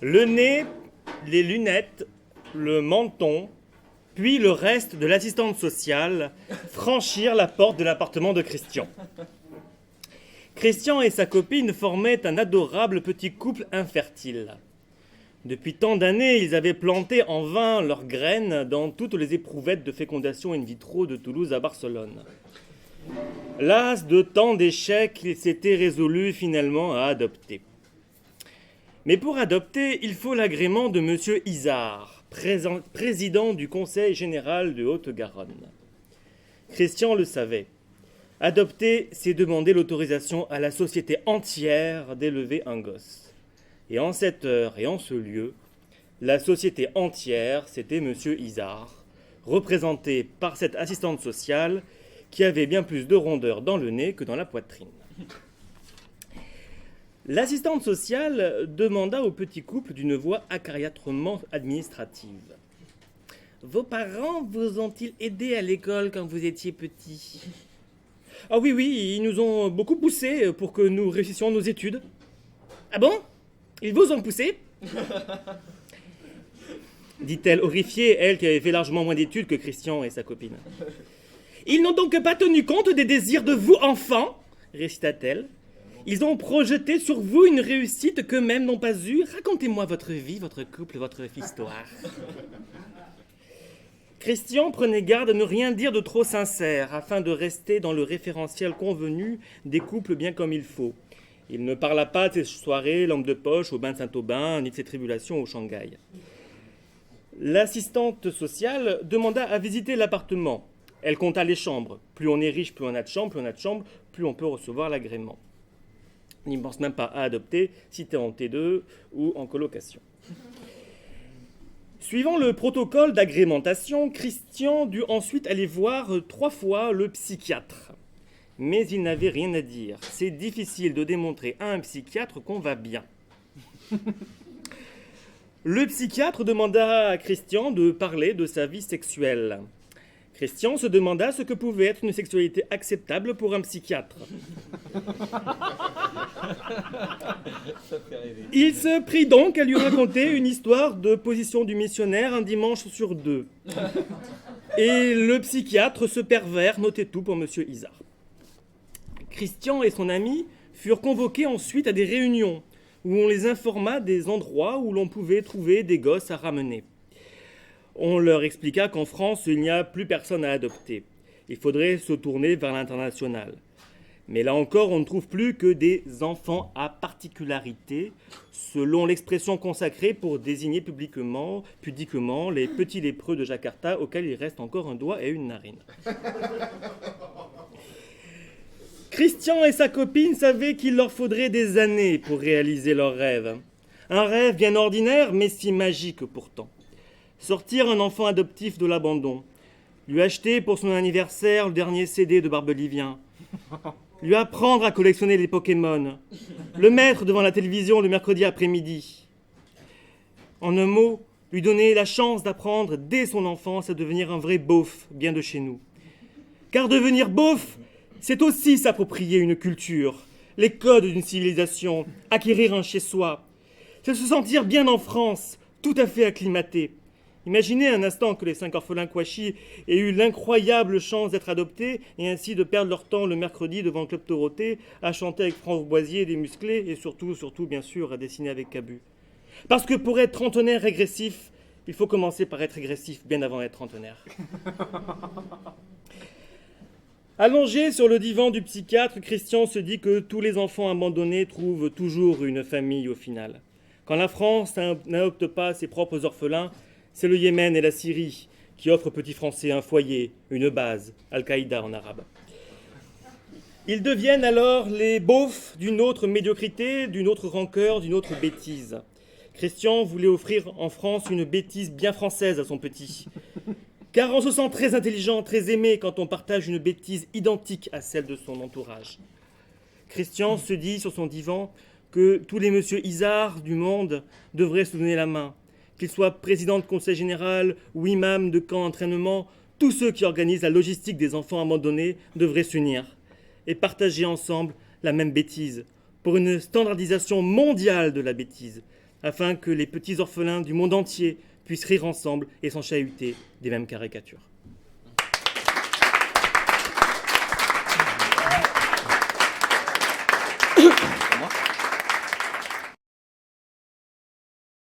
Le nez, les lunettes, le menton, puis le reste de l'assistante sociale franchirent la porte de l'appartement de Christian. Christian et sa copine formaient un adorable petit couple infertile. Depuis tant d'années, ils avaient planté en vain leurs graines dans toutes les éprouvettes de fécondation in vitro de Toulouse à Barcelone. Las de tant d'échecs, ils s'étaient résolus finalement à adopter. Mais pour adopter, il faut l'agrément de M. Isard, président du Conseil général de Haute-Garonne. Christian le savait. Adopter, c'est demander l'autorisation à la société entière d'élever un gosse. Et en cette heure et en ce lieu, la société entière, c'était M. Isard, représenté par cette assistante sociale qui avait bien plus de rondeur dans le nez que dans la poitrine. L'assistante sociale demanda au petit couple d'une voix acariâtrement administrative. « Vos parents vous ont-ils aidé à l'école quand vous étiez petit ?»« Ah oui, ils nous ont beaucoup poussé pour que nous réussissions nos études. »« Ah bon ? Ils vous ont poussé ?» dit-elle, horrifiée, elle qui avait fait largement moins d'études que Christian et sa copine. « Ils n'ont donc pas tenu compte des désirs de vous, enfants ?» récita-t-elle. Ils ont projeté sur vous une réussite qu'eux-mêmes n'ont pas eue. Racontez-moi votre vie, votre couple, votre histoire. Christian prenait garde à ne rien dire de trop sincère, afin de rester dans le référentiel convenu des couples bien comme il faut. Il ne parla pas de ses soirées, lampe de poche au bain de Saint-Aubin, ni de ses tribulations au Shanghai. L'assistante sociale demanda à visiter l'appartement. Elle compta les chambres. Plus on est riche, plus on a de chambres, plus on peut recevoir l'agrément. On n'y pense même pas à adopter si tu es en T2 ou en colocation. Suivant le protocole d'agrémentation, Christian dut ensuite aller voir 3 fois le psychiatre. Mais il n'avait rien à dire. C'est difficile de démontrer à un psychiatre qu'on va bien. Le psychiatre demanda à Christian de parler de sa vie sexuelle. Christian se demanda ce que pouvait être une sexualité acceptable pour un psychiatre. Il se prit donc à lui raconter une histoire de position du missionnaire un dimanche sur 2. Et le psychiatre, ce pervers, notait tout pour M. Isard. Christian et son ami furent convoqués ensuite à des réunions où on les informa des endroits où l'on pouvait trouver des gosses à ramener. On leur expliqua qu'en France, il n'y a plus personne à adopter. Il faudrait se tourner vers l'international. Mais là encore, on ne trouve plus que des enfants à particularité, selon l'expression consacrée pour désigner pudiquement les petits lépreux de Jakarta auxquels il reste encore un doigt et une narine. Christian et sa copine savaient qu'il leur faudrait des années pour réaliser leur rêve. Un rêve bien ordinaire, mais si magique pourtant. Sortir un enfant adoptif de l'abandon, lui acheter pour son anniversaire le dernier CD de Barbelivien, lui apprendre à collectionner les Pokémon, le mettre devant la télévision le mercredi après-midi. En un mot, lui donner la chance d'apprendre dès son enfance à devenir un vrai beauf, bien de chez nous. Car devenir beauf, c'est aussi s'approprier une culture, les codes d'une civilisation, acquérir un chez-soi. C'est se sentir bien en France, tout à fait acclimaté. Imaginez un instant que les 5 orphelins Kouachi aient eu l'incroyable chance d'être adoptés et ainsi de perdre leur temps le mercredi devant le Club Dorothée à chanter avec France Boisier des musclés et surtout, bien sûr, à dessiner avec Cabu. Parce que pour être trentenaire régressif, il faut commencer par être régressif bien avant d'être trentenaire. Allongé sur le divan du psychiatre, Christian se dit que tous les enfants abandonnés trouvent toujours une famille au final. Quand la France n'adopte pas ses propres orphelins, c'est le Yémen et la Syrie qui offrent aux petits Français un foyer, une base, Al-Qaïda en arabe. Ils deviennent alors les beaufs d'une autre médiocrité, d'une autre rancœur, d'une autre bêtise. Christian voulait offrir en France une bêtise bien française à son petit. Car on se sent très intelligent, très aimé quand on partage une bêtise identique à celle de son entourage. Christian se dit sur son divan que tous les monsieur Isard du monde devraient se donner la main. Qu'ils soient président de conseil général ou imam de camp d'entraînement, tous ceux qui organisent la logistique des enfants abandonnés devraient s'unir et partager ensemble la même bêtise pour une standardisation mondiale de la bêtise. afin que les petits orphelins du monde entier puissent rire ensemble et s'en chahuter des mêmes caricatures.